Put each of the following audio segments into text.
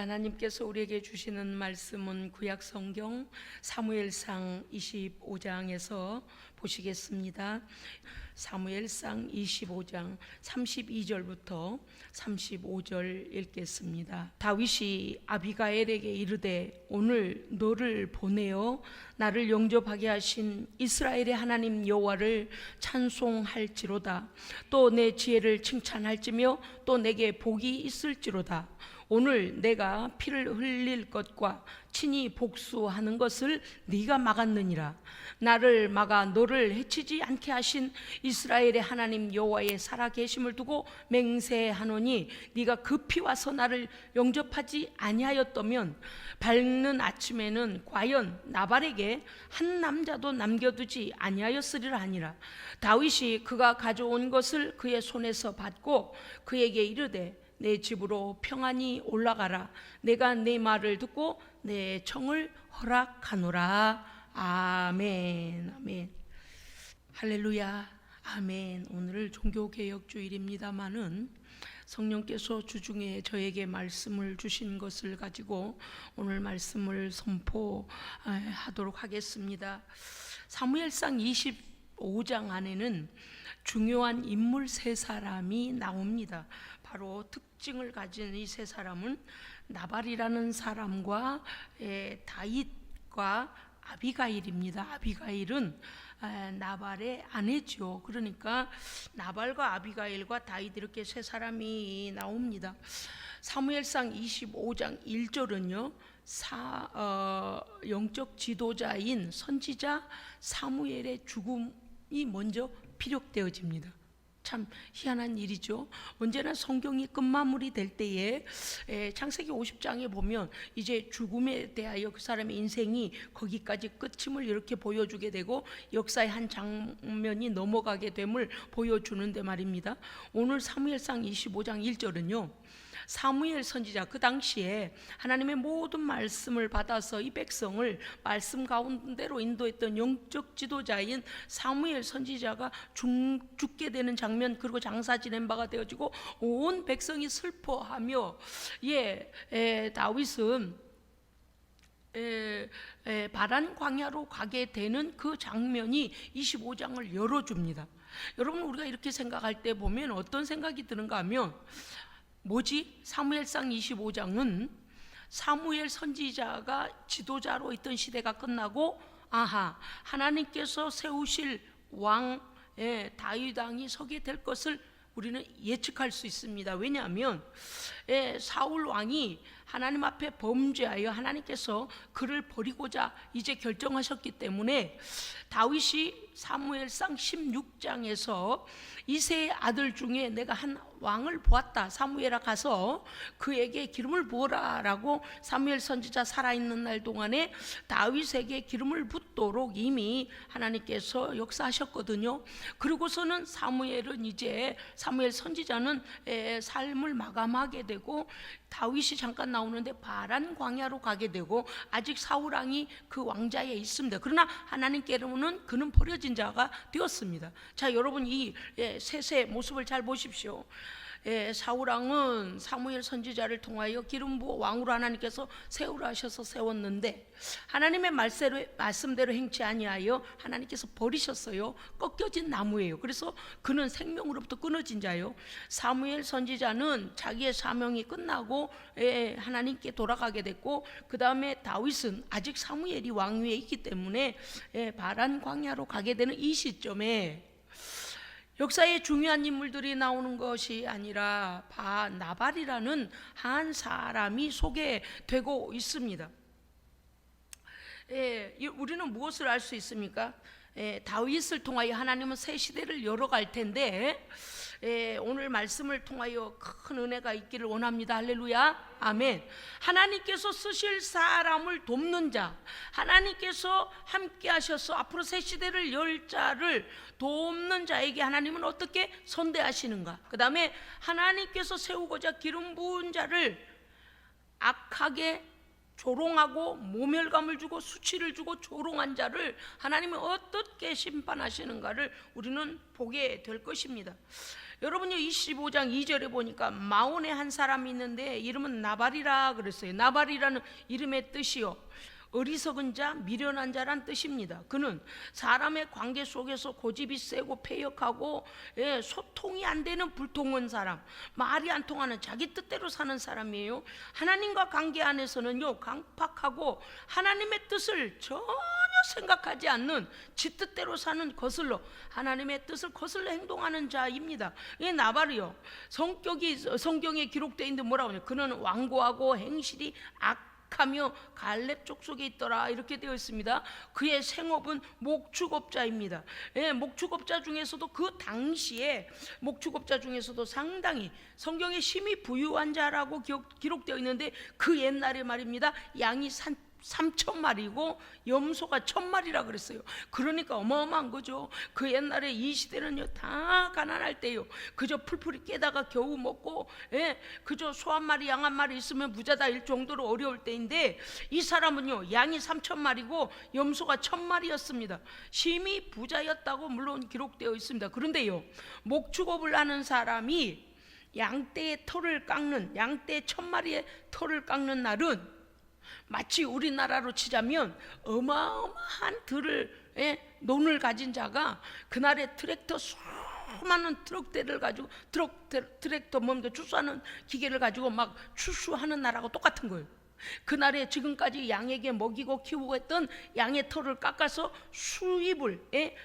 하나님께서 우리에게 주시는 말씀은 구약 성경 사무엘상 25장에서 보시겠습니다. 사무엘상 25장 32절부터 35절 읽겠습니다. 다윗이 아비가일에게 이르되 오늘 너를 보내어 나를 영접하게 하신 이스라엘의 하나님 여호와를 찬송할지로다. 또 내 지혜를 칭찬할지며 또 내게 복이 있을지로다. 오늘 내가 피를 흘릴 것과 친히 복수하는 것을 네가 막았느니라. 나를 막아 너를 해치지 않게 하신 이스라엘의 하나님 여호와의 살아계심을 두고 맹세하노니 네가 급히 와서 나를 영접하지 아니하였다면 밝는 아침에는 과연 나발에게 한 남자도 남겨두지 아니하였으리라 하니라. 다윗이 그가 가져온 것을 그의 손에서 받고 그에게 이르되 내 집으로 평안히 올라가라. 내가 네 말을 듣고 내 청을 허락하노라. 아멘. 아멘. 할렐루야. 아멘. 오늘 종교개혁주일입니다마는 성령께서 주중에 저에게 말씀을 주신 것을 가지고 오늘 말씀을 선포하도록 하겠습니다. 사무엘상 25장 안에는 중요한 인물 세 사람이 나옵니다. 바로 특징을 가진 이 세 사람은 나발이라는 사람과 다윗과 아비가일입니다. 아비가일은 나발의 아내죠. 그러니까 나발과 아비가일과 다윗 이렇게 세 사람이 나옵니다. 사무엘상 25장 1절은요 영적 지도자인 선지자 사무엘의 죽음이 먼저 피력되어집니다. 참 희한한 일이죠. 언제나 성경이 끝마무리 될 때에 창세기 50장에 보면 이제 죽음에 대하여 그 사람의 인생이 거기까지 끝임을 이렇게 보여주게 되고 역사의 한 장면이 넘어가게 됨을 보여주는데 말입니다. 오늘 사무엘상 25장 1절은요 사무엘 선지자, 그 당시에 하나님의 모든 말씀을 받아서 이 백성을 말씀 가운데로 인도했던 영적 지도자인 사무엘 선지자가 죽게 되는 장면, 그리고 장사 지낸 바가 되어지고 온 백성이 슬퍼하며 다윗은 바란 광야로 가게 되는 그 장면이 25장을 열어줍니다. 여러분, 우리가 이렇게 생각할 때 보면 어떤 생각이 드는가 하면 뭐지? 사무엘상 25장은 사무엘 선지자가 지도자로 있던 시대가 끝나고 하나님께서 세우실 왕 다윗 왕이 서게 될 것을 우리는 예측할 수 있습니다. 왜냐하면 사울 왕이 하나님 앞에 범죄하여 하나님께서 그를 버리고자 이제 결정하셨기 때문에 다윗이 사무엘상 16장에서 이새의 아들 중에 내가 한 왕을 보았다. 사무엘아 가서 그에게 기름을 부어라 라고 사무엘 선지자 살아있는 날 동안에 다윗에게 기름을 붓도록 이미 하나님께서 역사하셨거든요. 그리고서는 사무엘 선지자는 삶을 마감하게 되고 다윗이 잠깐 나오는데 바란 광야로 가게 되고 아직 사울 왕이 그 왕자에 있습니다. 그러나 하나님께로는 그는 버려진 자가 되었습니다. 자, 여러분 이 셋의 모습을 잘 보십시오. 사울 왕은 사무엘 선지자를 통하여 기름 부어 왕으로 하나님께서 세우라 하셔서 세웠는데 하나님의 말씀대로 행치 아니하여 하나님께서 버리셨어요. 꺾여진 나무예요. 그래서 그는 생명으로부터 끊어진 자요. 사무엘 선지자는 자기의 사명이 끝나고 하나님께 돌아가게 됐고, 그 다음에 다윗은 아직 사무엘이 왕위에 있기 때문에 바란 광야로 가게 되는 이 시점에 역사에 중요한 인물들이 나오는 것이 아니라 나발이라는 한 사람이 소개되고 있습니다. 우리는 무엇을 알 수 있습니까? 다윗을 통하여 하나님은 새 시대를 열어갈 텐데 오늘 말씀을 통하여 큰 은혜가 있기를 원합니다. 할렐루야. 아멘. 하나님께서 쓰실 사람을 돕는 자, 하나님께서 함께 하셔서 앞으로 새 시대를 열 자를 돕는 자에게 하나님은 어떻게 선대하시는가? 그 다음에 하나님께서 세우고자 기름 부은 자를 악하게 조롱하고 모멸감을 주고 수치를 주고 조롱한 자를 하나님은 어떻게 심판하시는가를 우리는 보게 될 것입니다. 여러분요 25장 2절에 보니까 마온의 한 사람이 있는데 이름은 나발이라 그랬어요. 나발이라는 이름의 뜻이요, 어리석은 자, 미련한 자란 뜻입니다. 그는 사람의 관계 속에서 고집이 세고 패역하고 소통이 안 되는 불통한 사람, 말이 안 통하는 자기 뜻대로 사는 사람이에요. 하나님과 관계 안에서는요 강팍하고 하나님의 뜻을 전혀 생각하지 않는 지 뜻대로 사는, 거슬러 하나님의 뜻을 거슬러 행동하는 자입니다. 이 나발이요, 성경에 기록되어 있는데 뭐라고 하냐, 그는 완고하고 행실이 하며 갈렙 족속에 있더라, 이렇게 되어 있습니다. 그의 생업은 목축업자입니다. 목축업자 중에서도 그 당시에 목축업자 중에서도 상당히 성경에 심히 부유한 자라고 기록되어 있는데 그 옛날에 말입니다, 양이 3,000마리고 염소가 1,000마리라 그랬어요. 그러니까 어마어마한 거죠. 그 옛날에 이 시대는요 다 가난할 때요, 그저 풀풀이 깨다가 겨우 먹고 그저 소 한 마리 양 한 마리 있으면 부자다일 정도로 어려울 때인데, 이 사람은요 양이 3,000마리고 염소가 1,000마리였습니다. 심히 부자였다고 물론 기록되어 있습니다. 그런데요, 목축업을 하는 사람이 양떼의 털을 깎는, 양떼 1,000마리의 털을 깎는 날은 마치 우리나라로 치자면 어마어마한 논을 가진 자가 그날의 트랙터, 수많은 트럭대를 가지고 트랙터 뭡니까, 추수하는 기계를 가지고 막 추수하는 날하고 똑같은 거예요. 그날에 지금까지 양에게 먹이고 키우고 했던 양의 털을 깎아서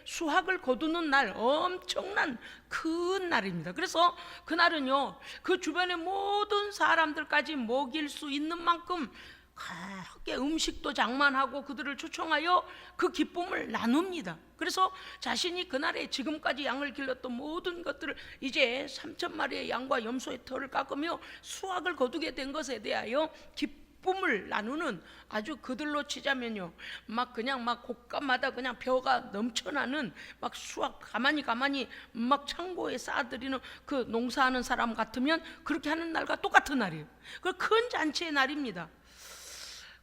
수확을 거두는 날, 엄청난 큰 날입니다. 그래서 그날은요 그 주변의 모든 사람들까지 먹일 수 있는 만큼 크게 음식도 장만하고 그들을 초청하여 그 기쁨을 나눕니다. 그래서 자신이 그날에 지금까지 양을 길렀던 모든 것들을 이제 3,000마리의 양과 염소의 털을 깎으며 수확을 거두게 된 것에 대하여 기쁨을 나누는, 아주 그들로 치자면요 막 곡간마다 그냥 벼가 넘쳐나는 막 수확 가만히 막 창고에 쌓아들이는 그 농사하는 사람 같으면 그렇게 하는 날과 똑같은 날이에요. 그 큰 잔치의 날입니다.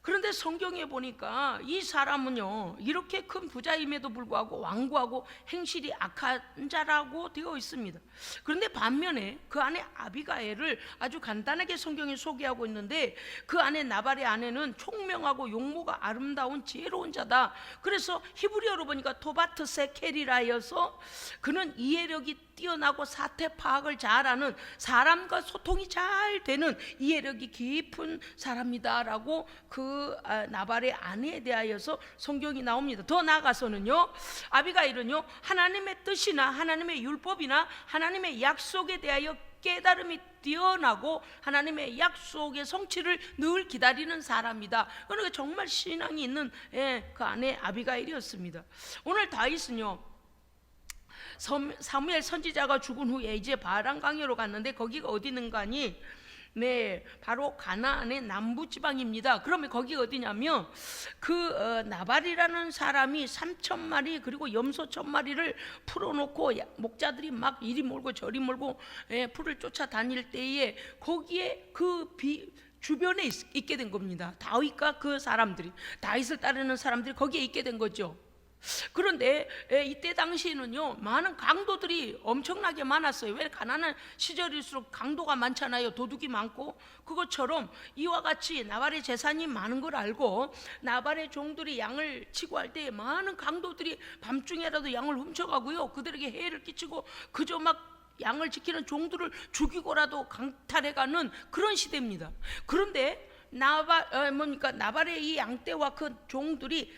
그런데 성경에 보니까 이 사람은요 이렇게 큰 부자임에도 불구하고 완고하고 행실이 악한 자라고 되어 있습니다. 그런데 반면에 그 아내 아비가일을 아주 간단하게 성경이 소개하고 있는데, 그 아내 나발의 아내는 총명하고 용모가 아름다운 지혜로운 자다. 그래서 히브리어로 보니까 토바트 세켈이라여서 그는 이해력이 뛰어나고 사태 파악을 잘하는, 사람과 소통이 잘 되는 이해력이 깊은 사람이다라고 그 나발의 아내에 대하여서 성경이 나옵니다. 더 나아가서는요 아비가일은요 하나님의 뜻이나 하나님의 율법이나 하나님의 약속에 대하여 깨달음이 뛰어나고 하나님의 약속의 성취를 늘 기다리는 사람이다. 그러니까 정말 신앙이 있는 그 아내 아비가일이었습니다. 오늘 다윗은요 사무엘 선지자가 죽은 후에 이제 바란 강으로 갔는데 거기가 어디 있는가니, 바로 가나안의 남부 지방입니다. 그러면 거기가 어디냐면 그 나발이라는 사람이 3,000마리 그리고 염소 1,000마리를 풀어놓고 목자들이 막 이리 몰고 저리 몰고 풀을 쫓아다닐 때에 거기에 그 주변에 있게 된 겁니다. 다윗과 그 사람들이, 다윗을 따르는 사람들이 거기에 있게 된 거죠. 그런데 이때 당시에는요 많은 강도들이 엄청나게 많았어요. 왜? 가난한 시절일수록 강도가 많잖아요. 도둑이 많고. 그것처럼 이와 같이 나발의 재산이 많은 걸 알고 나발의 종들이 양을 치고 할 때 많은 강도들이 밤중에라도 양을 훔쳐가고요 그들에게 해를 끼치고 그저 막 양을 지키는 종들을 죽이고라도 강탈해가는 그런 시대입니다. 그런데 나발의 이 양떼와 그 종들이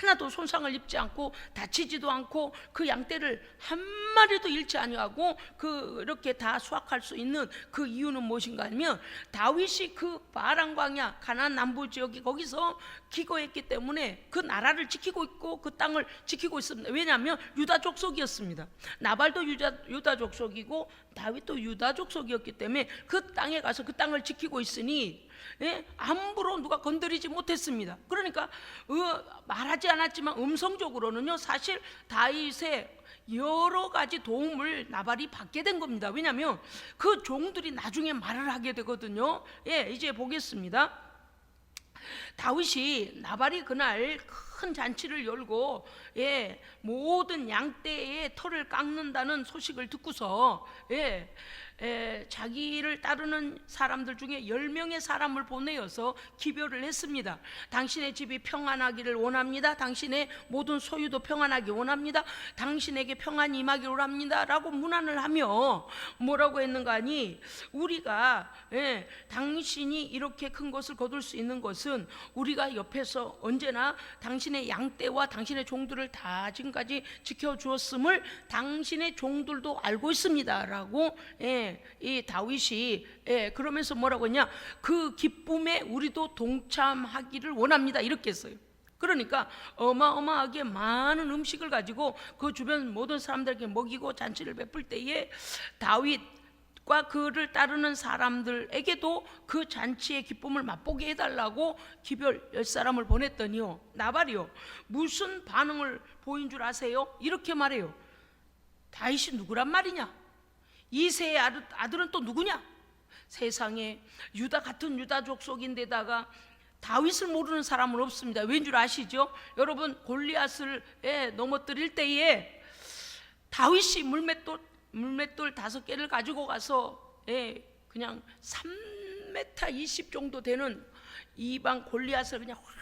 하나도 손상을 입지 않고 다치지도 않고 그 양떼를 한 마리도 잃지 아니하고 그렇게 다 수확할 수 있는 그 이유는 무엇인가 하면, 다윗이 그 바란 광야 가나안 남부 지역이 거기서 기거했기 때문에 그 나라를 지키고 있고 그 땅을 지키고 있습니다. 왜냐하면 유다 족속이었습니다. 나발도 유다 족속이고 다윗도 유다 족속이었기 때문에 그 땅에 가서 그 땅을 지키고 있으니 함부로 누가 건드리지 못했습니다. 그러니까 말하지 않았지만 음성적으로는요 사실 다윗의 여러 가지 도움을 나발이 받게 된 겁니다. 왜냐하면 그 종들이 나중에 말을 하게 되거든요. 이제 보겠습니다. 다윗이 나발이 그날 큰 잔치를 열고 모든 양떼의 털을 깎는다는 소식을 듣고서 자기를 따르는 사람들 중에 10명의 사람을 보내어서 기별을 했습니다. 당신의 집이 평안하기를 원합니다. 당신의 모든 소유도 평안하기 원합니다. 당신에게 평안이 임하기를 원합니다 라고 문안을 하며 뭐라고 했는가 하니, 우리가 당신이 이렇게 큰 것을 거둘 수 있는 것은 우리가 옆에서 언제나 당신의 양떼와 당신의 종들을 다 지금까지 지켜주었음을 당신의 종들도 알고 있습니다 라고 이 다윗이 그러면서 뭐라고 했냐, 그 기쁨에 우리도 동참하기를 원합니다 이렇게 했어요. 그러니까 어마어마하게 많은 음식을 가지고 그 주변 모든 사람들에게 먹이고 잔치를 베풀 때에 다윗과 그를 따르는 사람들에게도 그 잔치의 기쁨을 맛보게 해달라고 기별 10사람을 보냈더니요, 나발이요 무슨 반응을 보인 줄 아세요? 이렇게 말해요. 다윗이 누구란 말이냐? 이새의 아들은 또 누구냐? 세상에 유다 같은 유다 족속인데다가 다윗을 모르는 사람은 없습니다. 왠 줄 아시죠? 여러분, 골리앗을 넘어뜨릴 때에 다윗이 물맷돌 5개를 가지고 가서 그냥 3m 20 정도 되는 이방 골리앗을 그냥 확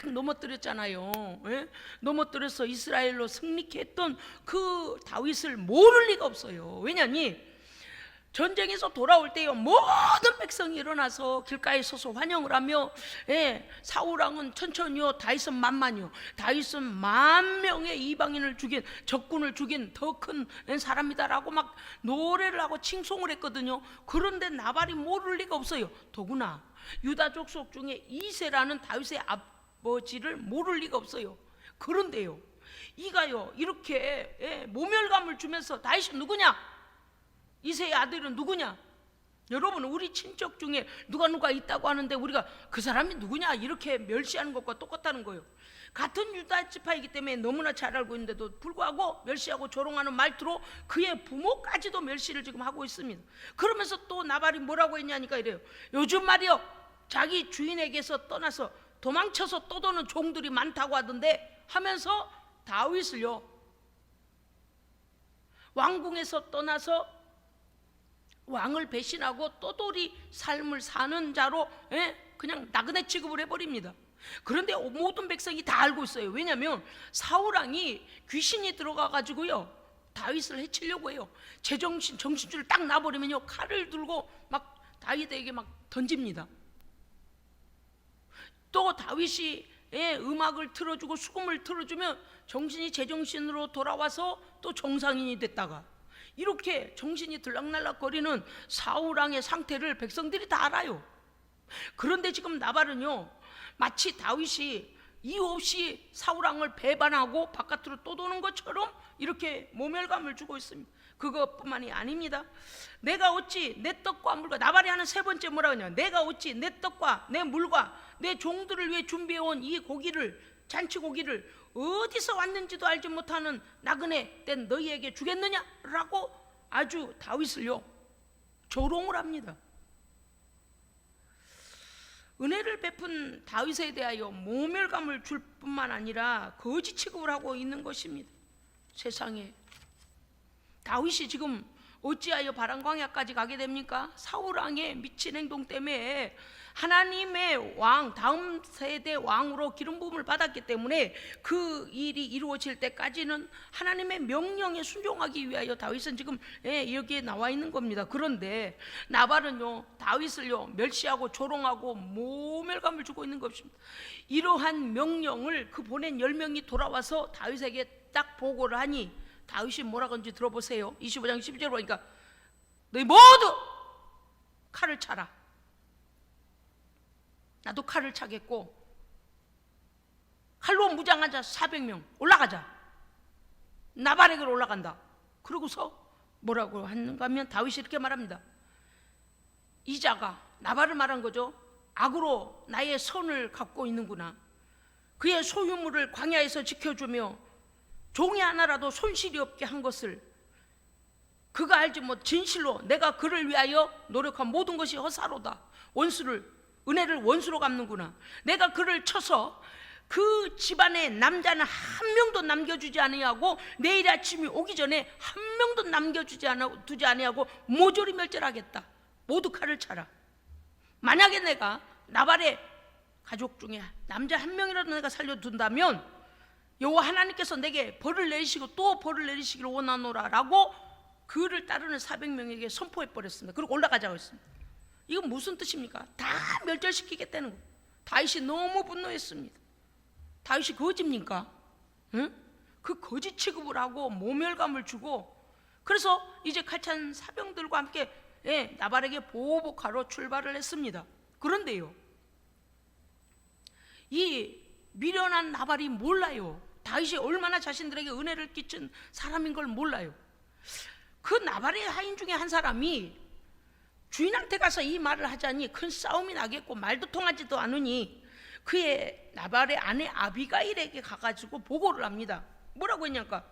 넘어뜨렸잖아요. 넘어뜨려서 이스라엘로 승리케 했던 그 다윗을 모를 리가 없어요. 왜냐니 전쟁에서 돌아올 때요, 모든 백성이 일어나서 길가에 서서 환영을 하며 사울왕은 천천히요, 다윗은 만만이요, 다윗은 10,000명의 이방인을 죽인, 적군을 죽인 더 큰 사람이다라고 막 노래를 하고 칭송을 했거든요. 그런데 나발이 모를 리가 없어요. 더구나 유다 족속 중에 이새라는 다윗의 아버지를 모를 리가 없어요. 그런데요, 이가요 이렇게 모멸감을 주면서 다윗이 누구냐? 이새의 아들은 누구냐? 여러분, 우리 친척 중에 누가 있다고 하는데 우리가 그 사람이 누구냐 이렇게 멸시하는 것과 똑같다는 거예요. 같은 유다 지파이기 때문에 너무나 잘 알고 있는데도 불구하고 멸시하고 조롱하는 말투로 그의 부모까지도 멸시를 지금 하고 있습니다. 그러면서 또 나발이 뭐라고 했냐니까 이래요. 요즘 말이요, 자기 주인에게서 떠나서 도망쳐서 떠도는 종들이 많다고 하던데 하면서 다윗을요, 왕궁에서 떠나서 왕을 배신하고 떠돌이 삶을 사는 자로 그냥 나그네 취급을 해버립니다. 그런데 모든 백성이 다 알고 있어요. 왜냐하면 사울왕이 귀신이 들어가가지고요 다윗을 해치려고 해요. 정신줄을 딱 놔버리면요 칼을 들고 막 다윗에게 막 던집니다. 또 다윗이 음악을 틀어주고 수금을 틀어주면 정신이 제정신으로 돌아와서 또 정상인이 됐다가, 이렇게 정신이 들락날락거리는 사울왕의 상태를 백성들이 다 알아요. 그런데 지금 나발은요 마치 다윗이 이유 없이 사울왕을 배반하고 바깥으로 떠도는 것처럼 이렇게 모멸감을 주고 있습니다. 그것뿐만이 아닙니다. 내가 어찌 내 떡과 물과, 나발이 하는 세 번째 뭐라고 하냐, 내가 어찌 내 떡과 내 물과 내 종들을 위해 준비해온 이 고기를, 잔치고기를 어디서 왔는지도 알지 못하는 나그네 된 너희에게 주겠느냐 라고 아주 다윗을요 조롱을 합니다. 은혜를 베푼 다윗에 대하여 모멸감을 줄 뿐만 아니라 거지 취급을 하고 있는 것입니다. 세상에, 다윗이 지금 어찌하여 바람광야까지 가게 됩니까? 사울왕의 미친 행동 때문에 하나님의 왕, 다음 세대 왕으로 기름 부음을 받았기 때문에 그 일이 이루어질 때까지는 하나님의 명령에 순종하기 위하여 다윗은 지금 여기에 나와 있는 겁니다. 그런데 나발은요 다윗을요 멸시하고 조롱하고 모멸감을 주고 있는 것입니다. 이러한 명령을 그 보낸 10명이 돌아와서 다윗에게 딱 보고를 하니 다윗이 뭐라고 하는지 들어보세요. 25장 12절 보니까 너희 모두 칼을 차라. 나도 칼을 차겠고 칼로 무장한 자 400명 올라가자. 나발에게로 올라간다. 그러고서 뭐라고 하는가 하면 다윗이 이렇게 말합니다. 이 자가, 나발을 말한 거죠, 악으로 나의 선을 갖고 있는구나. 그의 소유물을 광야에서 지켜주며 종이 하나라도 손실이 없게 한 것을 그가 알지 못, 진실로 내가 그를 위하여 노력한 모든 것이 허사로다. 은혜를 원수로 갚는구나. 내가 그를 쳐서 그 집안에 남자는 한 명도 남겨주지 아니하고 내일 아침이 오기 전에 한 명도 두지 아니하고 모조리 멸절하겠다. 모두 칼을 차라. 만약에 내가 나발의 가족 중에 남자 한 명이라도 내가 살려둔다면 여호와 하나님께서 내게 벌을 내리시고 또 벌을 내리시기를 원하노라 라고 그를 따르는 400명에게 선포해버렸습니다. 그리고 올라가자고 했습니다. 이건 무슨 뜻입니까? 다 멸절시키겠다는 거예요. 다윗이 너무 분노했습니다. 다윗이 거짓입니까? 응? 그 거짓 취급을 하고 모멸감을 주고, 그래서 이제 칼찬 사병들과 함께 나발에게 보복하러 출발을 했습니다. 그런데요, 이 미련한 나발이 몰라요. 다윗이 얼마나 자신들에게 은혜를 끼친 사람인 걸 몰라요. 그 나발의 하인 중에 한 사람이 주인한테 가서 이 말을 하자니 큰 싸움이 나겠고 말도 통하지도 않으니 그의 나발의 아내 아비가일에게 가가지고 보고를 합니다. 뭐라고 했냐니까,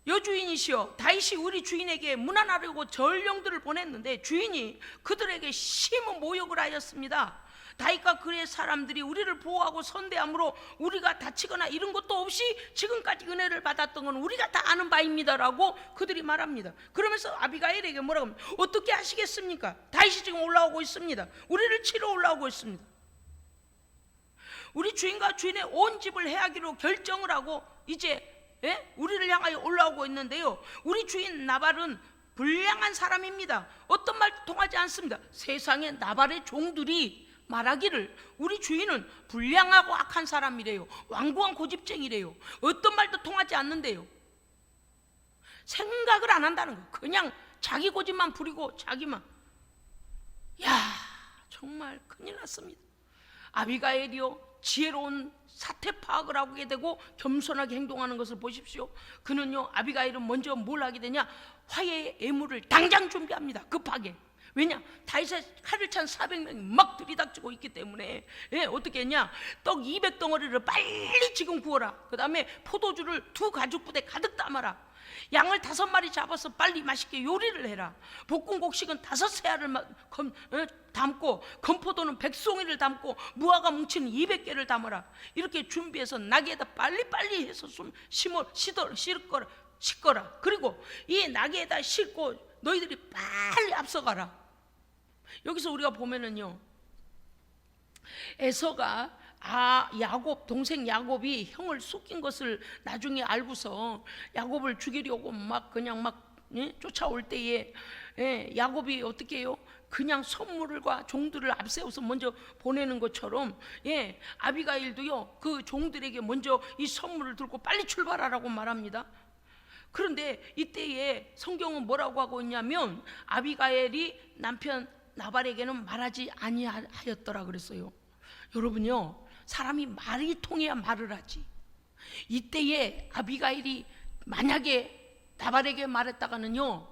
여주인이시여, 다윗이 우리 주인에게 문안하려고 전령들을 보냈는데 주인이 그들에게 심한 모욕을 하였습니다. 다윗과 그의 사람들이 우리를 보호하고 선대함으로 우리가 다치거나 이런 것도 없이 지금까지 은혜를 받았던 건 우리가 다 아는 바입니다라고 그들이 말합니다. 그러면서 아비가일에게 뭐라고 합니까? 어떻게 하시겠습니까? 다윗이 지금 올라오고 있습니다. 우리를 치러 올라오고 있습니다. 우리 주인과 주인의 온 집을 해하기로 결정을 하고 이제 우리를 향하여 올라오고 있는데요, 우리 주인 나발은 불량한 사람입니다. 어떤 말도 통하지 않습니다. 세상에 나발의 종들이 말하기를 우리 주인은 불량하고 악한 사람이래요. 완고한 고집쟁이래요. 어떤 말도 통하지 않는데요, 생각을 안 한다는 거예요. 그냥 자기 고집만 부리고 자기만. 야, 정말 큰일 났습니다. 아비가일이요, 지혜로운 사태 파악을 하게 되고 겸손하게 행동하는 것을 보십시오. 그는요, 아비가일은 먼저 뭘 하게 되냐, 화해의 예물을 당장 준비합니다. 급하게. 왜냐? 다윗의 칼을 찬 400명이 막 들이닥치고 있기 때문에 어떻게 했냐, 떡 200덩어리를 빨리 지금 구워라. 그 다음에 포도주를 2가죽부대 가득 담아라. 양을 5마리 잡아서 빨리 맛있게 요리를 해라. 볶은 곡식은 5세알을 담고 건포도는 100송이를 담고 무화과 뭉치는 200개를 담아라. 이렇게 준비해서 나귀에다 빨리빨리 해서 싣거라. 그리고 이 나귀에다 싣고 너희들이 빨리 앞서가라. 여기서 우리가 보면은요, 에서가 야곱, 동생 야곱이 형을 속인 것을 나중에 알고서 야곱을 죽이려고 쫓아올 때에 야곱이 어떻게 해요? 그냥 선물과 종들을 앞세워서 먼저 보내는 것처럼 아비가일도요, 그 종들에게 먼저 이 선물을 들고 빨리 출발하라고 말합니다. 그런데 이때에 성경은 뭐라고 하고 있냐면, 아비가일이 남편 나발에게는 말하지 아니하였더라 그랬어요. 여러분요, 사람이 말이 통해야 말을 하지. 이때에 아비가일이 만약에 나발에게 말했다가는요,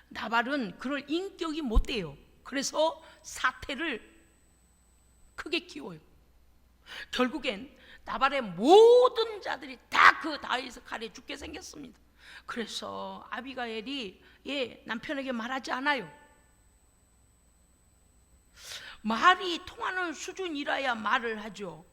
나발은 그럴 인격이 못 돼요. 그래서 사태를 크게 키워요. 결국엔 나발의 모든 자들이 다 그 다윗의 칼에 죽게 생겼습니다. 그래서 아비가일이 남편에게 말하지 않아요. 말이 통하는 수준이라야 말을 하죠.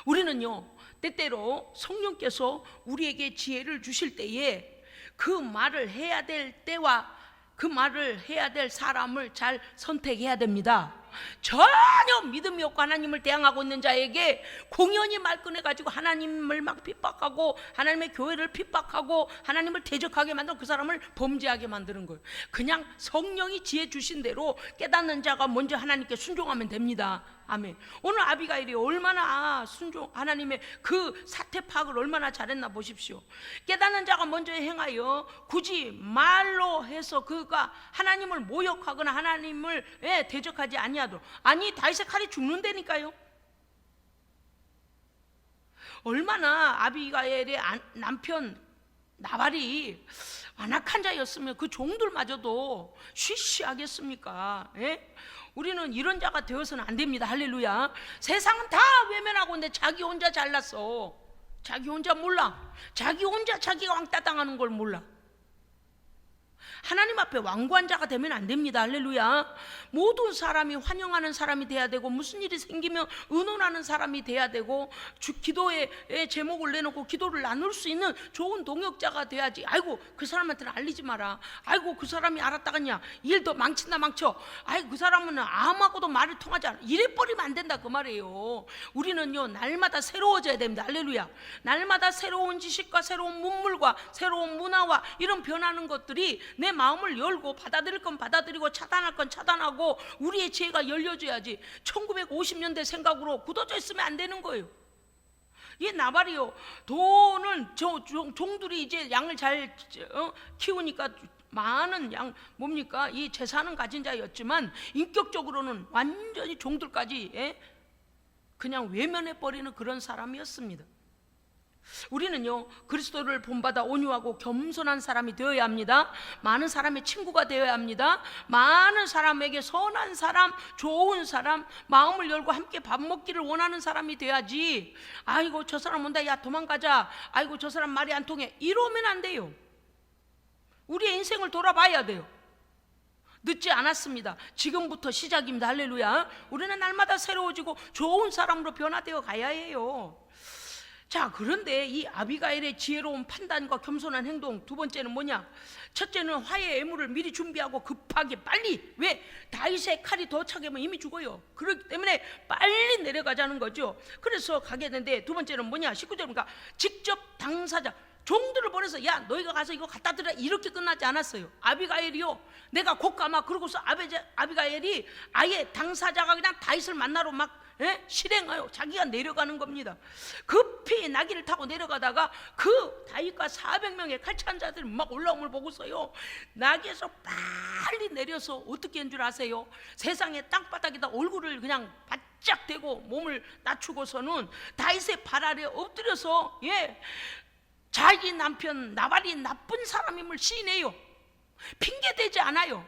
우리는요, 때때로 성령께서 우리에게 지혜를 주실 때에 그 말을 해야 될 때와 그 말을 해야 될 사람을 잘 선택해야 됩니다. 전혀 믿음이 없고 하나님을 대항하고 있는 자에게 공연히 말 꺼내가지고 하나님을 막 핍박하고 하나님의 교회를 핍박하고 하나님을 대적하게 만들고 그 사람을 범죄하게 만드는 거예요. 그냥 성령이 지혜 주신 대로 깨닫는 자가 먼저 하나님께 순종하면 됩니다. 아멘. 오늘 아비가일이 얼마나 하나님의 그 사태 파악을 얼마나 잘했나 보십시오. 깨닫는 자가 먼저 행하여 굳이 말로 해서 그가 하나님을 모욕하거나 하나님을 대적하지 아니하도록. 아니, 다윗의 칼이 죽는다니까요. 얼마나 아비가일의 남편 나발이 완악한 자였으면 그 종들마저도 쉬쉬하겠습니까? 우리는 이런 자가 되어서는 안 됩니다. 할렐루야. 세상은 다 외면하고 있는데 자기 혼자 잘났어. 자기 혼자 몰라. 자기 혼자 자기가 왕따 당하는 걸 몰라. 하나님 앞에 완고한 자가 되면 안 됩니다. 할렐루야. 모든 사람이 환영하는 사람이 돼야 되고, 무슨 일이 생기면 의논하는 사람이 돼야 되고, 기도의 제목을 내놓고 기도를 나눌 수 있는 좋은 동역자가 돼야지. 아이고 그 사람한테는 알리지 마라. 아이고 그 사람이 알았다가냐 일 더 망친다 망쳐. 아이고 그 사람은 아무하고도 말을 통하지 않아. 이래 버리면 안 된다 그 말이에요. 우리는요 날마다 새로워져야 됩니다. 할렐루야. 날마다 새로운 지식과 새로운 문물과 새로운 문화와 이런 변하는 것들이 내 마음을 열고, 받아들일 건 받아들이고 차단할 건 차단하고, 우리의 지혜가 열려줘야지 1950년대 생각으로 굳어져 있으면 안 되는 거예요. 이 나발이요, 돈은 종들이 이제 양을 잘 키우니까 많은 양 뭡니까 이 재산은 가진 자였지만, 인격적으로는 완전히 종들까지 그냥 외면해 버리는 그런 사람이었습니다. 우리는요 그리스도를 본받아 온유하고 겸손한 사람이 되어야 합니다. 많은 사람의 친구가 되어야 합니다. 많은 사람에게 선한 사람, 좋은 사람, 마음을 열고 함께 밥 먹기를 원하는 사람이 돼야지. 아이고 저 사람 온다, 야 도망가자, 아이고 저 사람 말이 안 통해, 이러면 안 돼요. 우리의 인생을 돌아봐야 돼요. 늦지 않았습니다. 지금부터 시작입니다. 할렐루야. 우리는 날마다 새로워지고 좋은 사람으로 변화되어 가야 해요. 자, 그런데 이 아비가일의 지혜로운 판단과 겸손한 행동, 두 번째는 뭐냐? 첫째는 화해 애무를 미리 준비하고 급하게 빨리, 왜? 다윗의 칼이 더 차게면 이미 죽어요. 그렇기 때문에 빨리 내려가자는 거죠. 그래서 가게 되는데, 두 번째는 뭐냐? 19절이니까 직접 당사자 종들을 보내서 야 너희가 가서 이거 갖다 드라, 이렇게 끝나지 않았어요. 아비가일이요, 내가 곧 가마. 그러고서 아비가일이 아예 당사자가 그냥 다윗을 만나러 막 실행하여 자기가 내려가는 겁니다. 급히 나귀를 타고 내려가다가 그 다윗과 400명의 칼찬 자들이 막 올라옴을 보고서요, 나귀에서 빨리 내려서 어떻게 한 줄 아세요? 세상의 땅바닥에다 얼굴을 그냥 바짝 대고 몸을 낮추고서는 다윗의 발 아래 엎드려서 자기 남편 나발이 나쁜 사람임을 시인해요. 핑계대지 않아요.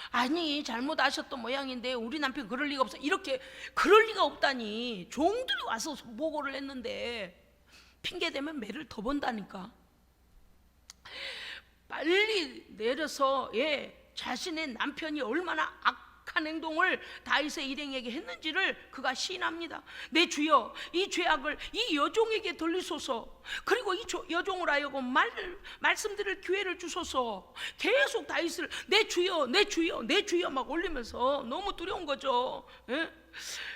아니 잘못하셨던 모양인데 우리 남편 그럴 리가 없어, 이렇게. 그럴 리가 없다니. 종들이 와서 보고를 했는데 핑계대면 매를 더 본다니까. 빨리 내려서 자신의 남편이 얼마나 악한 행동을 다윗의 일행에게 했는지를 그가 시인합니다. 내 주여, 이 죄악을 이 여종에게 돌리소서. 그리고 이 여종을 하여금 말씀드릴 기회를 주소서. 계속 다윗을 내 주여 내 주여 내 주여 막 올리면서 너무 두려운 거죠.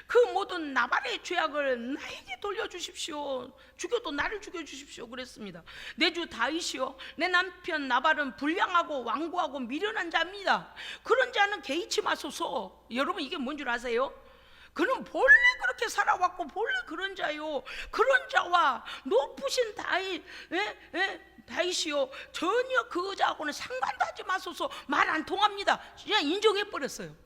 그 모든 나발의 죄악을 나에게 돌려주십시오. 죽여도 나를 죽여주십시오 그랬습니다. 내 주 다윗이요, 내 남편 나발은 불량하고 완고하고 미련한 자입니다. 그런 자는 개의치 마소서. 여러분 이게 뭔 줄 아세요? 그는 본래 그렇게 살아왔고 본래 그런 자요. 그런 자와 높으신 다윗이요, 전혀 그 자하고는 상관도 하지 마소서. 말 안 통합니다. 그냥 인정해버렸어요.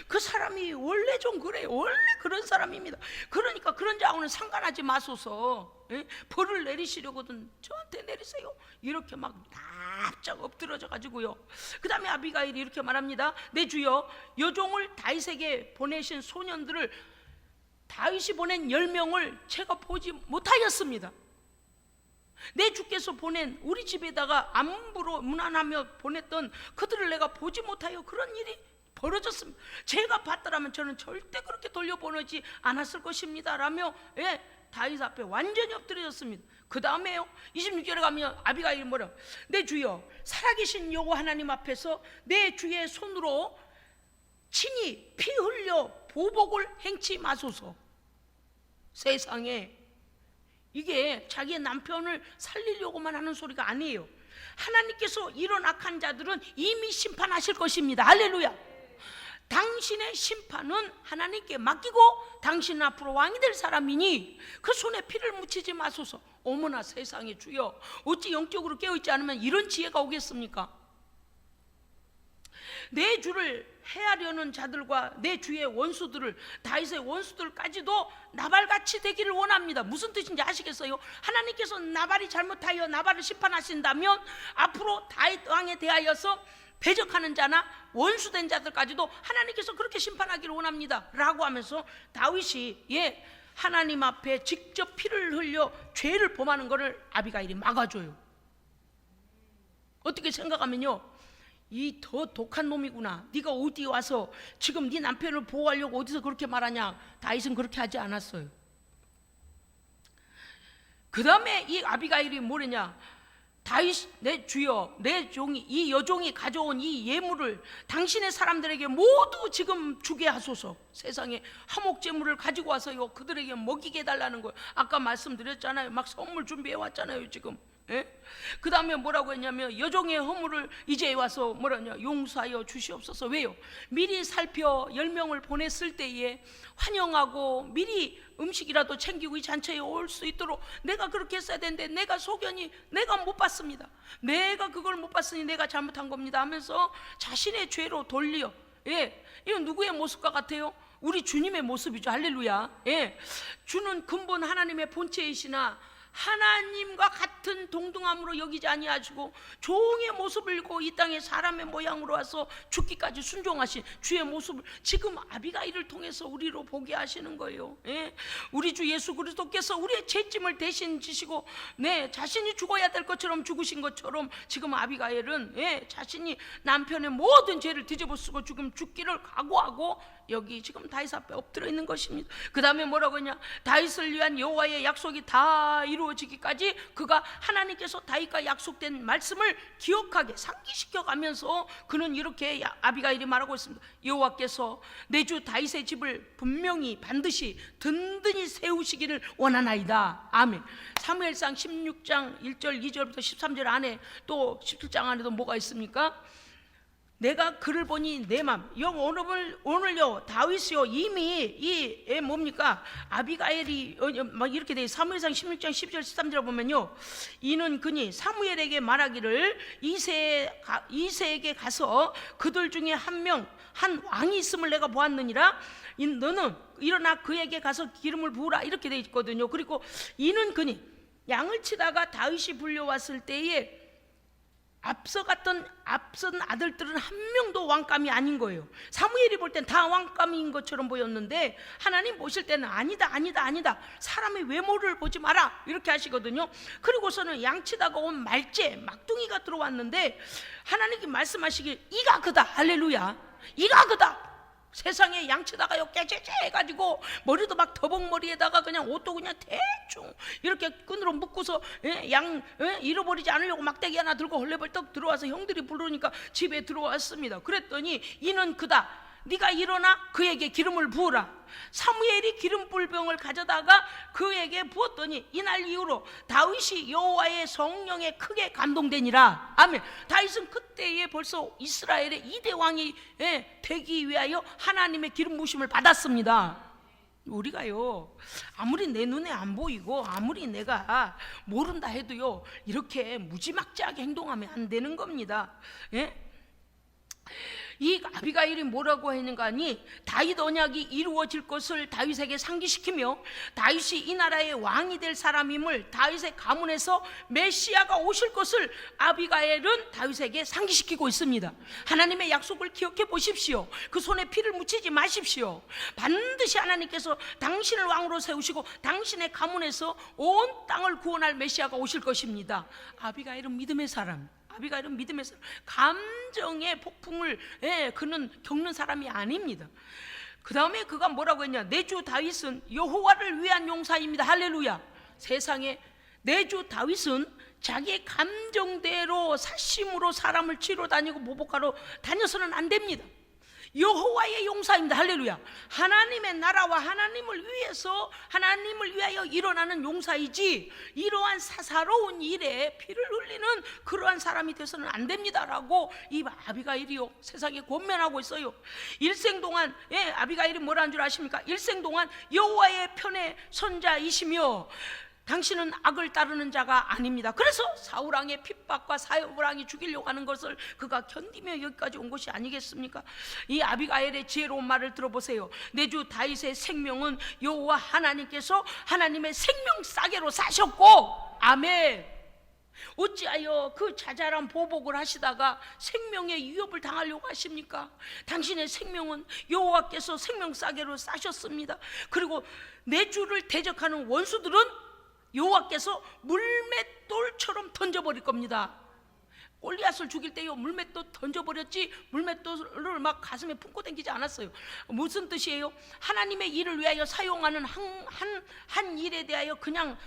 그 사람이 원래 좀 그래요. 원래 그런 사람입니다. 그러니까 그런 자하고는 상관하지 마소서. 벌을 내리시려거든 저한테 내리세요. 이렇게 막 납작 엎드러져 가지고요. 그 다음에 아비가일이 이렇게 말합니다. 내 주여, 여종을 다윗에게 보내신 소년들을, 다윗이 보낸 10명을 제가 보지 못하였습니다. 내 주께서 보낸 우리 집에다가 안부로 문안하며 보냈던 그들을 내가 보지 못하여 그런 일이 벌어졌습니다. 제가 봤더라면 저는 절대 그렇게 돌려보내지 않았을 것입니다 라며 다윗 앞에 완전히 엎드려졌습니다. 그 다음에요 26절에 가면 아비가일이 뭐라, 내 주여, 살아계신 여호와 하나님 앞에서 내 주의 손으로 친히 피 흘려 보복을 행치 마소서. 세상에, 이게 자기의 남편을 살리려고만 하는 소리가 아니에요. 하나님께서 이런 악한 자들은 이미 심판하실 것입니다. 할렐루야. 당신의 심판은 하나님께 맡기고 당신은 앞으로 왕이 될 사람이니 그 손에 피를 묻히지 마소서. 어머나 세상에, 주여, 어찌 영적으로 깨어있지 않으면 이런 지혜가 오겠습니까? 내 주를 해하려는 자들과 내 주의 원수들을, 다윗의 원수들까지도 나발같이 되기를 원합니다. 무슨 뜻인지 아시겠어요? 하나님께서 나발이 잘못하여 나발을 심판하신다면 앞으로 다윗 왕에 대하여서 배적하는 자나 원수된 자들까지도 하나님께서 그렇게 심판하기를 원합니다 라고 하면서 다윗이 하나님 앞에 직접 피를 흘려 죄를 범하는 것을 아비가일이 막아줘요. 어떻게 생각하면요, 이 더 독한 놈이구나. 네가 어디 와서 지금 네 남편을 보호하려고 어디서 그렇게 말하냐. 다윗은 그렇게 하지 않았어요. 그 다음에 이 아비가일이 뭐랬냐. 다윗, 내 주여, 내 종이, 이 여종이 가져온 이 예물을 당신의 사람들에게 모두 지금 주게 하소서. 세상에 화목제물을 가지고 와서요 그들에게 먹이게 해달라는 거예요. 아까 말씀드렸잖아요. 막 선물 준비해 왔잖아요 지금. 예? 그 다음에 뭐라고 했냐면 여종의 허물을 이제 와서 뭐라냐, 용서하여 주시옵소서. 왜요? 미리 살펴 10명을 보냈을 때에 환영하고 미리 음식이라도 챙기고 이 잔치에 올 수 있도록 내가 그렇게 했어야 되는데 내가 소견이 내가 못 봤습니다. 내가 그걸 못 봤으니 내가 잘못한 겁니다 하면서 자신의 죄로 돌려. 예, 이건 누구의 모습과 같아요? 우리 주님의 모습이죠. 할렐루야. 예, 주는 근본 하나님의 본체이시나 하나님과 같은 동등함으로 여기지 아니하시고 종의 모습을 입고 이 땅에 사람의 모양으로 와서 죽기까지 순종하신 주의 모습을 지금 아비가일을 통해서 우리로 보게 하시는 거예요. 예? 우리 주 예수 그리스도께서 우리의 죄짐을 대신 지시고 자신이 죽어야 될 것처럼 죽으신 것처럼 지금 아비가일은 자신이 남편의 모든 죄를 뒤집어쓰고 지금 죽기를 각오하고 여기 지금 다윗 앞에 엎드려 있는 것입니다. 그 다음에 뭐라고 했냐, 다윗을 위한 여호와의 약속이 다 이루어지기까지 그가 하나님께서 다윗과 약속된 말씀을 기억하게 상기시켜 가면서 그는 이렇게 아비가일이 말하고 있습니다. 여호와께서 내 주 다윗의 집을 분명히 반드시 든든히 세우시기를 원하나이다. 아멘. 사무엘상 16장 1절 2절부터 13절 안에 또 17장 안에도 뭐가 있습니까? 내가 그를 보니 내 맘 오늘요 다윗이요 이미 이 뭡니까 아비가일이 막 이렇게 돼. 사무엘상 16장 10절 13절 보면요, 이는 그니 사무엘에게 말하기를 이새에게 가서 그들 중에 한 왕이 있음을 내가 보았느니라. 너는 일어나 그에게 가서 기름을 부으라 이렇게 돼 있거든요. 그리고 이는 그니 양을 치다가 다윗이 불려왔을 때에 앞선 아들들은 한 명도 왕감이 아닌 거예요. 사무엘이 볼 땐 다 왕감인 것처럼 보였는데 하나님 보실 때는 아니다 사람의 외모를 보지 마라 이렇게 하시거든요. 그리고서는 양치다가 온 말제 막둥이가 들어왔는데 하나님께 말씀하시길 이가 그다. 할렐루야. 이가 그다. 세상에 양치다가요 깨재재 해가지고 머리도 막 더벅머리에다가 그냥 옷도 그냥 대충 이렇게 끈으로 묶고서 양 잃어버리지 않으려고 막대기 하나 들고 헐레벌떡 들어와서 형들이 부르니까 집에 들어왔습니다. 그랬더니 이는 그다. 네가 일어나 그에게 기름을 부으라. 사무엘이 기름 부을 병을 가져다가 그에게 부었더니 이날 이후로 다윗이 여호와의 성령에 크게 감동되니라. 아멘. 다윗은 그때에 벌써 이스라엘의 2대 왕이 되기 위하여 하나님의 기름 부으심을 받았습니다. 우리가요 아무리 내 눈에 안 보이고 아무리 내가 모른다 해도요 이렇게 무지막지하게 행동하면 안 되는 겁니다. 이 아비가일이 뭐라고 했는가 하니 다윗 언약이 이루어질 것을 다윗에게 상기시키며 다윗이 이 나라의 왕이 될 사람임을 다윗의 가문에서 메시아가 오실 것을 아비가일은 다윗에게 상기시키고 있습니다. 하나님의 약속을 기억해 보십시오. 그 손에 피를 묻히지 마십시오. 반드시 하나님께서 당신을 왕으로 세우시고 당신의 가문에서 온 땅을 구원할 메시아가 오실 것입니다. 아비가일은 믿음의 사람, 아비가일은 믿음의 사람, 감정의 폭풍을 그는 겪는 사람이 아닙니다. 그 다음에 그가 뭐라고 했냐, 내 주 다윗은 여호와를 위한 용사입니다. 할렐루야. 세상에 내 주 다윗은 자기의 감정대로 사심으로 사람을 치러 다니고 모복하러 다녀서는 안 됩니다. 여호와의 용사입니다. 할렐루야. 하나님의 나라와 하나님을 위하여 일어나는 용사이지 이러한 사사로운 일에 피를 흘리는 그러한 사람이 되서는 안 됩니다라고 이 아비가일이요 세상에 권면하고 있어요. 일생 동안 아비가일이 뭐라는 줄 아십니까? 일생 동안 여호와의 편에 선 자이시며 당신은 악을 따르는 자가 아닙니다. 그래서 사울왕의 핍박과 사울왕이 죽이려고 하는 것을 그가 견디며 여기까지 온 것이 아니겠습니까? 이 아비가일의 지혜로운 말을 들어보세요. 내 주 다윗의 생명은 여호와 하나님께서 하나님의 생명 싸게로 사셨고, 아멘. 어찌하여 그 자잘한 보복을 하시다가 생명의 위협을 당하려고 하십니까? 당신의 생명은 여호와께서 생명 싸게로 싸셨습니다. 그리고 내 주를 대적하는 원수들은 여호와께서 물맷돌처럼 던져버릴 겁니다. 골리앗을 죽일 때요 물맷도 던져버렸지 물맷돌을 막 가슴에 품고 다니지 않았어요. 무슨 뜻이에요? 하나님의 일을 위하여 사용하는 한 일에 대하여 그냥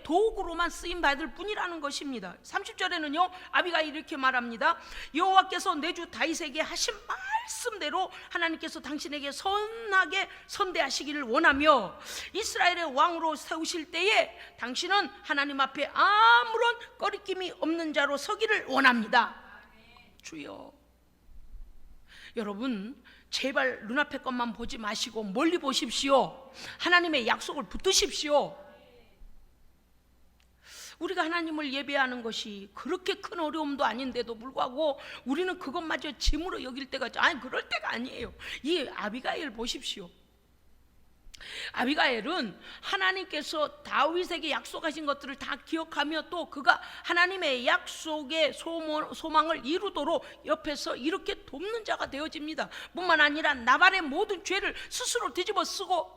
도구로만 쓰임 받을 뿐이라는 것입니다. 30절에는요 아비가일이 이렇게 말합니다. 여호와께서 내 주 다윗에게 하신 말씀대로 하나님께서 당신에게 선하게 선대하시기를 원하며 이스라엘의 왕으로 세우실 때에 당신은 하나님 앞에 아무런 꺼리낌이 없는 자로 서기를 원합니다. 주여, 여러분 제발 눈앞의 것만 보지 마시고 멀리 보십시오. 하나님의 약속을 붙드십시오. 우리가 하나님을 예배하는 것이 그렇게 큰 어려움도 아닌데도 불구하고 우리는 그것마저 짐으로 여길 때가 그럴 때가 아니에요. 이 아비가일 보십시오. 아비가일은 하나님께서 다윗에게 약속하신 것들을 다 기억하며 또 그가 하나님의 약속의 소망을 이루도록 옆에서 이렇게 돕는 자가 되어집니다. 뿐만 아니라 나발의 모든 죄를 스스로 뒤집어 쓰고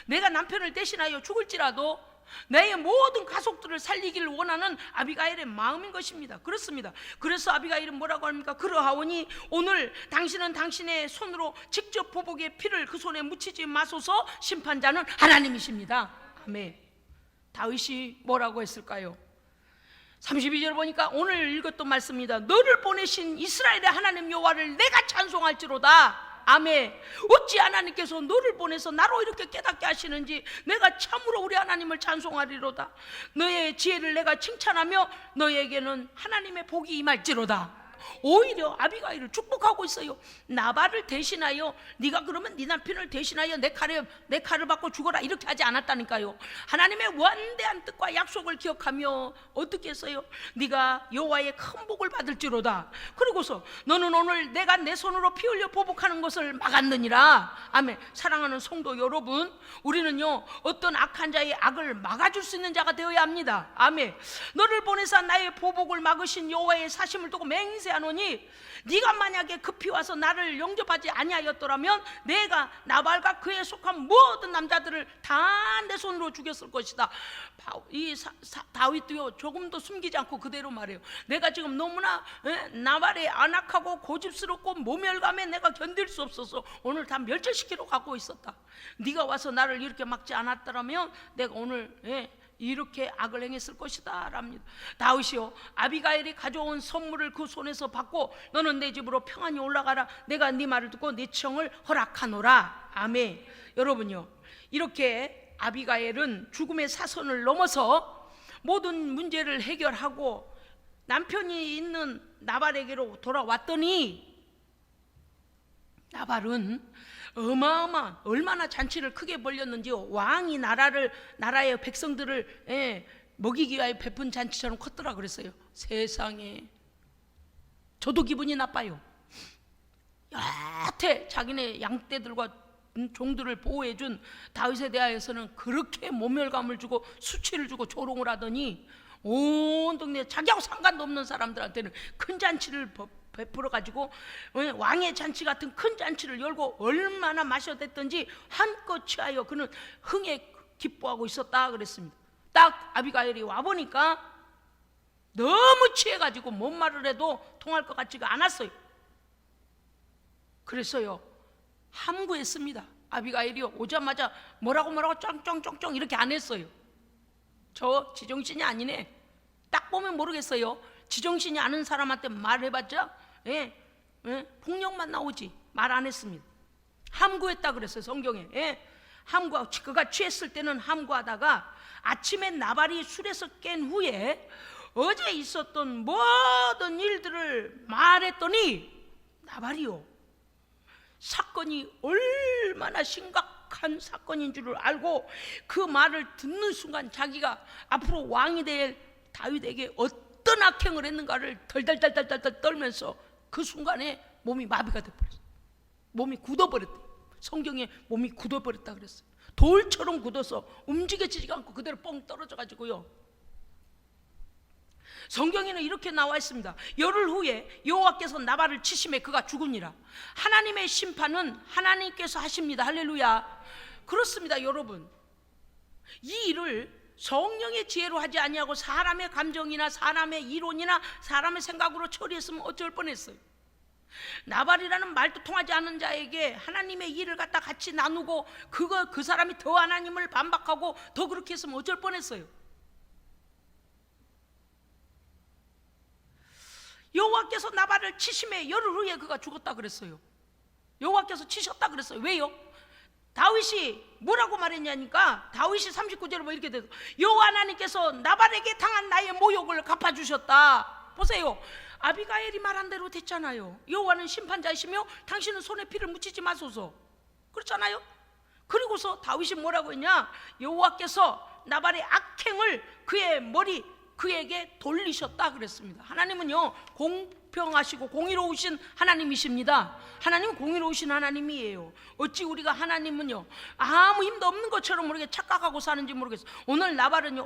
내가 남편을 대신하여 죽을지라도 내 모든 가족들을 살리기를 원하는 아비가일의 마음인 것입니다. 그렇습니다. 그래서 아비가일은 뭐라고 합니까? 그러하오니 오늘 당신은 당신의 손으로 직접 보복의 피를 그 손에 묻히지 마소서. 심판자는 하나님이십니다. 아멘. 다윗이 뭐라고 했을까요? 32절 보니까 오늘 읽었던 말씀입니다. 너를 보내신 이스라엘의 하나님 여호와를 내가 찬송할지로다. 아멘. 어찌 하나님께서 너를 보내서 나로 이렇게 깨닫게 하시는지 내가 참으로 우리 하나님을 찬송하리로다. 너의 지혜를 내가 칭찬하며 너에게는 하나님의 복이 임할지로다. 오히려 아비가일을 축복하고 있어요. 나발을 대신하여 네가 그러면 네 남편을 대신하여 내 칼을 받고 죽어라 이렇게 하지 않았다니까요. 하나님의 원대한 뜻과 약속을 기억하며 어떻게 했어요? 네가 여호와의 큰 복을 받을지로다. 그리고서 너는 오늘 내가 내 손으로 피 흘려 보복하는 것을 막았느니라. 아멘. 사랑하는 성도 여러분, 우리는요 어떤 악한 자의 악을 막아줄 수 있는 자가 되어야 합니다. 아멘. 너를 보내사 나의 보복을 막으신 여호와의 사심을 두고 맹세 하노니 네가 만약에 급히 와서 나를 영접하지 아니하였더라면 내가 나발과 그에 속한 모든 남자들을 다 내 손으로 죽였을 것이다. 이 다윗도요 조금도 숨기지 않고 그대로 말해요. 내가 지금 너무나 나발의 안악하고 고집스럽고 모멸감에 내가 견딜 수 없어서 오늘 다 멸절시키러 가고 있었다. 네가 와서 나를 이렇게 막지 않았더라면 내가 오늘 이렇게 악을 행했을 것이다 랍니다. 다윗이요 아비가일이 가져온 선물을 그 손에서 받고 너는 내 집으로 평안히 올라가라. 내가 네 말을 듣고 네 청을 허락하노라. 아멘. 여러분요 이렇게 아비가일은 죽음의 사선을 넘어서 모든 문제를 해결하고 남편이 있는 나발에게로 돌아왔더니 나발은 얼마나 잔치를 크게 벌렸는지요. 왕이 나라의 백성들을 먹이기 위하여 베푼 잔치처럼 컸더라 그랬어요. 세상에 저도 기분이 나빠요. 여태 자기네 양떼들과 종들을 보호해준 다윗에 대하여서는 그렇게 모멸감을 주고 수치를 주고 조롱을 하더니 온 동네 자기하고 상관도 없는 사람들한테는 큰 잔치를 베풀어 가지고 왕의 잔치 같은 큰 잔치를 열고 얼마나 마셔댔던지 한껏 취하여 그는 흥에 기뻐하고 있었다 그랬습니다. 딱 아비가일이 와보니까 너무 취해가지고 뭔 말을 해도 통할 것 같지가 않았어요. 그래서요 함구했습니다. 아비가일이요 오자마자 뭐라고 쫑쫑쫑쫑 이렇게 안 했어요. 저 지정신이 아니네. 딱 보면 모르겠어요. 지정신이 아는 사람한테 말해봤자 폭력만 나오지 말 안 했습니다. 함구했다 그랬어요 성경에. 그가 취했을 때는 함구하다가 아침에 나발이 술에서 깬 후에 어제 있었던 모든 일들을 말했더니 나발이요 사건이 얼마나 심각한 사건인 줄을 알고 그 말을 듣는 순간 자기가 앞으로 왕이 될 다윗에게 어떤 악행을 했는가를 덜덜덜덜 떨면서 그 순간에 몸이 마비가 돼버렸어요. 몸이 굳어버렸대요. 성경에 몸이 굳어버렸다 그랬어요. 돌처럼 굳어서 움직여지지가 않고 그대로 뻥 떨어져 가지고요. 성경에는 이렇게 나와 있습니다. 열흘 후에 여호와께서 나발을 치심에 그가 죽으니라. 하나님의 심판은 하나님께서 하십니다. 할렐루야. 그렇습니다 여러분. 이 일을 성령의 지혜로 하지 아니하고 사람의 감정이나 사람의 이론이나 사람의 생각으로 처리했으면 어쩔 뻔했어요. 나발이라는 말도 통하지 않는 자에게 하나님의 일을 갖다 같이 나누고 그 사람이 더 하나님을 반박하고 더 그렇게 했으면 어쩔 뻔했어요. 여호와께서 나발을 치심에 열흘 후에 그가 죽었다 그랬어요. 여호와께서 치셨다 그랬어요. 왜요? 다윗이 뭐라고 말했냐니까, 다윗이 39절에 뭐 이렇게 돼서 여호와 하나님께서 나발에게 당한 나의 모욕을 갚아주셨다. 보세요, 아비가일이 말한 대로 됐잖아요. 여호와는 심판자이시며 당신은 손에 피를 묻히지 마소서, 그렇잖아요. 그리고서 다윗이 뭐라고 했냐, 여호와께서 나발의 악행을 그에게 돌리셨다 그랬습니다. 하나님은요 공평하시고 공의로우신 하나님이십니다. 하나님은 공의로우신 하나님이에요. 어찌 우리가 하나님은요 아무 힘도 없는 것처럼 모르게 착각하고 사는지 모르겠어요. 오늘 나발은요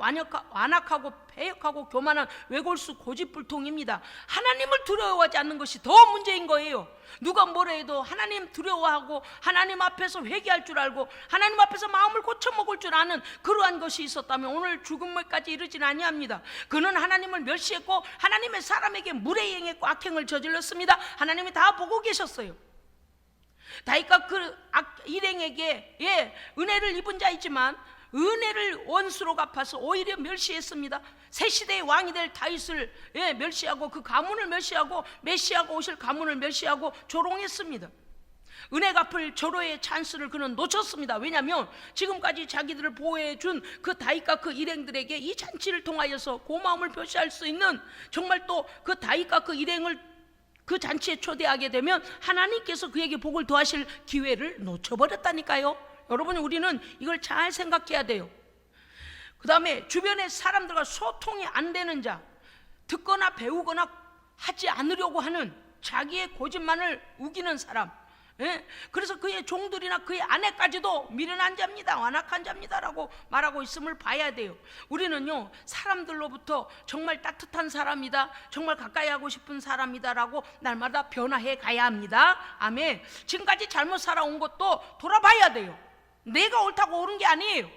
완악하고 패역하고 교만한 외골수 고집불통입니다. 하나님을 두려워하지 않는 것이 더 문제인 거예요. 누가 뭐라 해도 하나님 두려워하고 하나님 앞에서 회개할 줄 알고 하나님 앞에서 마음을 고쳐먹을 줄 아는 그러한 것이 있었다면 오늘 죽음까지 이르지는 아니합니다. 그는 하나님을 멸시했고 하나님의 사람에게 무례행했고 악행을 저질렀습니다. 하나님이 다 보고 계셨어요. 다윗과 그 일행에게 은혜를 입은 자이지만 은혜를 원수로 갚아서 오히려 멸시했습니다. 새 시대의 왕이 될 다윗을 멸시하고 그 가문을 멸시하고 메시아가 오실 가문을 멸시하고 조롱했습니다. 은혜 갚을 절호의 찬스를 그는 놓쳤습니다. 왜냐하면 지금까지 자기들을 보호해 준 그 다윗과 그 일행들에게 이 잔치를 통하여서 고마움을 표시할 수 있는, 정말 또 그 다윗과 그 일행을 그 잔치에 초대하게 되면 하나님께서 그에게 복을 더하실 기회를 놓쳐버렸다니까요. 여러분, 우리는 이걸 잘 생각해야 돼요. 그 다음에 주변의 사람들과 소통이 안 되는 자, 듣거나 배우거나 하지 않으려고 하는 자기의 고집만을 우기는 사람, 그래서 그의 종들이나 그의 아내까지도 미련한 자입니다, 완악한 자입니다라고 말하고 있음을 봐야 돼요. 우리는요 사람들로부터 정말 따뜻한 사람이다, 정말 가까이 하고 싶은 사람이다라고 날마다 변화해 가야 합니다. 아멘. 지금까지 잘못 살아온 것도 돌아봐야 돼요. 내가 옳다고 옳은 게 아니에요.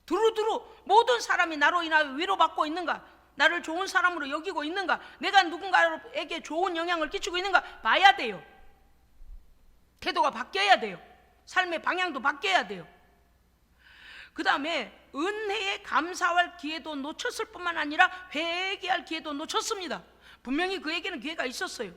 두루두루 모든 사람이 나로 인하여 위로받고 있는가, 나를 좋은 사람으로 여기고 있는가, 내가 누군가에게 좋은 영향을 끼치고 있는가 봐야 돼요. 태도가 바뀌어야 돼요. 삶의 방향도 바뀌어야 돼요. 그 다음에 은혜에 감사할 기회도 놓쳤을 뿐만 아니라 회개할 기회도 놓쳤습니다. 분명히 그에게는 기회가 있었어요.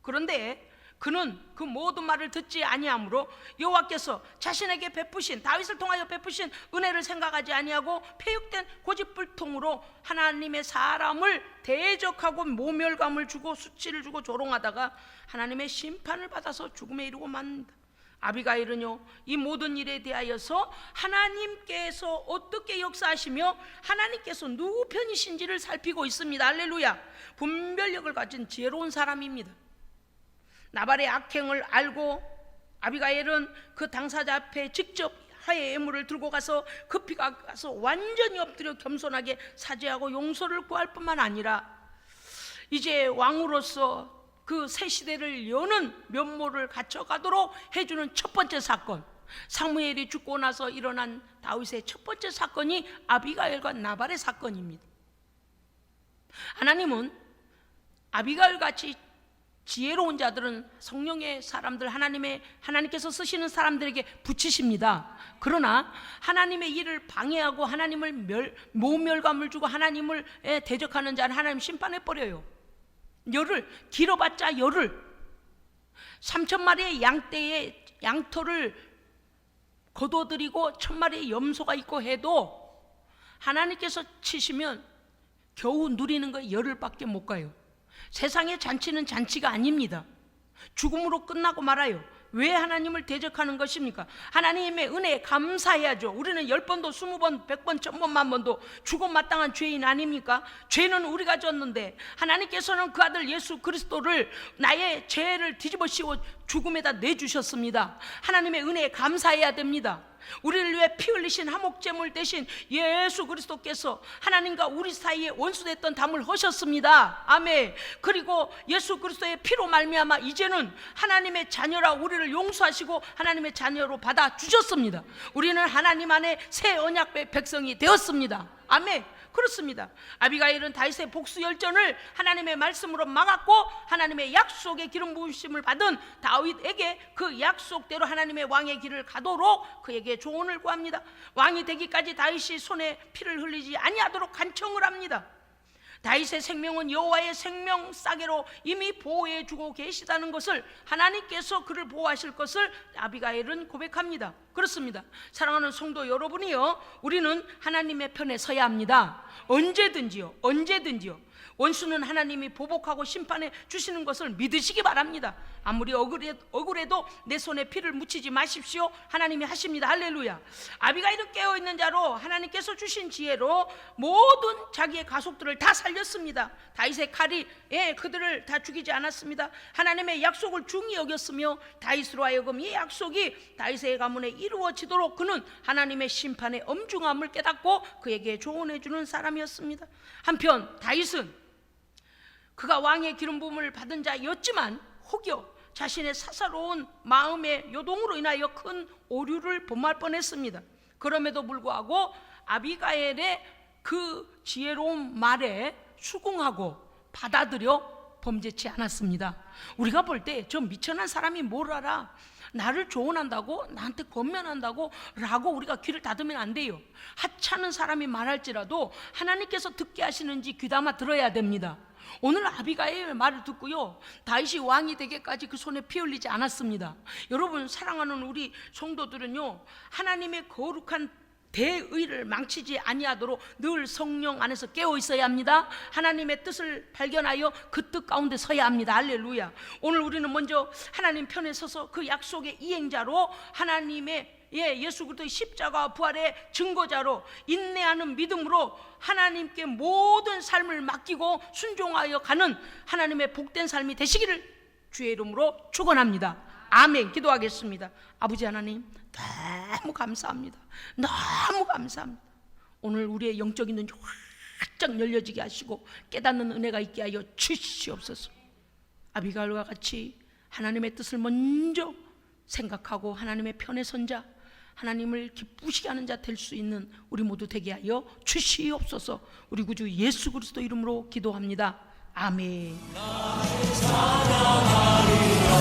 그런데 그는 그 모든 말을 듣지 아니하므로 여호와께서 자신에게 베푸신, 다윗을 통하여 베푸신 은혜를 생각하지 아니하고 폐역된 고집불통으로 하나님의 사람을 대적하고 모멸감을 주고 수치를 주고 조롱하다가 하나님의 심판을 받아서 죽음에 이르고 맙니다. 아비가일은요 이 모든 일에 대하여서 하나님께서 어떻게 역사하시며 하나님께서 누구 편이신지를 살피고 있습니다. 할렐루야. 분별력을 가진 지혜로운 사람입니다. 나발의 악행을 알고 아비가일은 그 당사자 앞에 직접 화해 예물을 들고 가서 급히 가서 완전히 엎드려 겸손하게 사죄하고 용서를 구할 뿐만 아니라 이제 왕으로서 그 새 시대를 여는 면모를 갖춰가도록 해주는 첫 번째 사건, 사무엘이 죽고 나서 일어난 다윗의 첫 번째 사건이 아비가일과 나발의 사건입니다. 하나님은 아비가일같이 지혜로운 자들은 성령의 사람들, 하나님께서 쓰시는 사람들에게 붙이십니다. 그러나 하나님의 일을 방해하고 하나님을 모멸감을 주고 하나님을 대적하는 자는 하나님 심판해버려요. 열흘, 길어봤자 열흘, 3,000마리의 양떼의 양털을 거둬들이고 1,000마리의 염소가 있고 해도 하나님께서 치시면 겨우 누리는 거 열흘밖에 못 가요. 세상의 잔치는 잔치가 아닙니다. 죽음으로 끝나고 말아요. 왜 하나님을 대적하는 것입니까? 하나님의 은혜에 감사해야죠. 우리는 10번도 20번 100번 1000번 10,000번도 죽음 마땅한 죄인 아닙니까? 죄는 우리가 졌는데 하나님께서는 그 아들 예수 그리스도를 나의 죄를 뒤집어 씌워 죽음에다 내주셨습니다. 하나님의 은혜에 감사해야 됩니다. 우리를 위해 피 흘리신 화목제물 대신 예수 그리스도께서 하나님과 우리 사이에 원수됐던 담을 허셨습니다. 아멘. 그리고 예수 그리스도의 피로 말미암아 이제는 하나님의 자녀라 우리를 용서하시고 하나님의 자녀로 받아주셨습니다. 우리는 하나님 안에 새 언약의 백성이 되었습니다. 아멘. 그렇습니다. 아비가일은 다윗의 복수 열전을 하나님의 말씀으로 막았고 하나님의 약속의 기름 부으심을 받은 다윗에게 그 약속대로 하나님의 왕의 길을 가도록 그에게 조언을 구합니다. 왕이 되기까지 다윗이 손에 피를 흘리지 아니하도록 간청을 합니다. 다윗의 생명은 여호와의 생명 싸개로 이미 보호해 주고 계시다는 것을, 하나님께서 그를 보호하실 것을 아비가일은 고백합니다. 그렇습니다. 사랑하는 성도 여러분이요, 우리는 하나님의 편에 서야 합니다. 언제든지요. 원수는 하나님이 보복하고 심판해 주시는 것을 믿으시기 바랍니다. 아무리 억울해도 내 손에 피를 묻히지 마십시오. 하나님이 하십니다. 할렐루야. 아비가일은 깨어있는 자로 하나님께서 주신 지혜로 모든 자기의 가족들을 다 살렸습니다. 다윗의 칼이 그들을 다 죽이지 않았습니다. 하나님의 약속을 중히 여겼으며 다윗으로 하여금 이 약속이 다윗의 가문에 이루어지도록 그는 하나님의 심판의 엄중함을 깨닫고 그에게 조언해 주는 사람이었습니다. 한편 다윗은 그가 왕의 기름 부음을 받은 자였지만 혹여 자신의 사사로운 마음의 요동으로 인하여 큰 오류를 범할 뻔했습니다. 그럼에도 불구하고 아비가일의 그 지혜로운 말에 수긍하고 받아들여 범죄치 않았습니다. 우리가 볼 때 저 미천한 사람이 뭘 알아? 나를 조언한다고? 나한테 권면한다고? 라고 우리가 귀를 닫으면 안 돼요. 하찮은 사람이 말할지라도 하나님께서 듣게 하시는지 귀담아 들어야 됩니다. 오늘 아비가일의 말을 듣고요, 다윗이 왕이 되기까지 그 손에 피 흘리지 않았습니다. 여러분, 사랑하는 우리 성도들은요, 하나님의 거룩한 대의를 망치지 아니하도록 늘 성령 안에서 깨어 있어야 합니다. 하나님의 뜻을 발견하여 그 뜻 가운데 서야 합니다. 할렐루야. 오늘 우리는 먼저 하나님 편에 서서 그 약속의 이행자로 하나님의 예수 그리스도의 십자가 부활의 증거자로 인내하는 믿음으로 하나님께 모든 삶을 맡기고 순종하여 가는 하나님의 복된 삶이 되시기를 주의 이름으로 축원합니다. 아멘. 기도하겠습니다. 아버지 하나님, 너무 감사합니다. 너무 감사합니다. 오늘 우리의 영적인 눈이 활짝 열려지게 하시고 깨닫는 은혜가 있게 하여 주시옵소서. 아비가일과 같이 하나님의 뜻을 먼저 생각하고 하나님의 편에 선 자, 하나님을 기쁘시게 하는 자 될 수 있는 우리 모두 되게 하여 주시옵소서. 우리 구주 예수 그리스도 이름으로 기도합니다. 아멘. 나를 사랑하리라.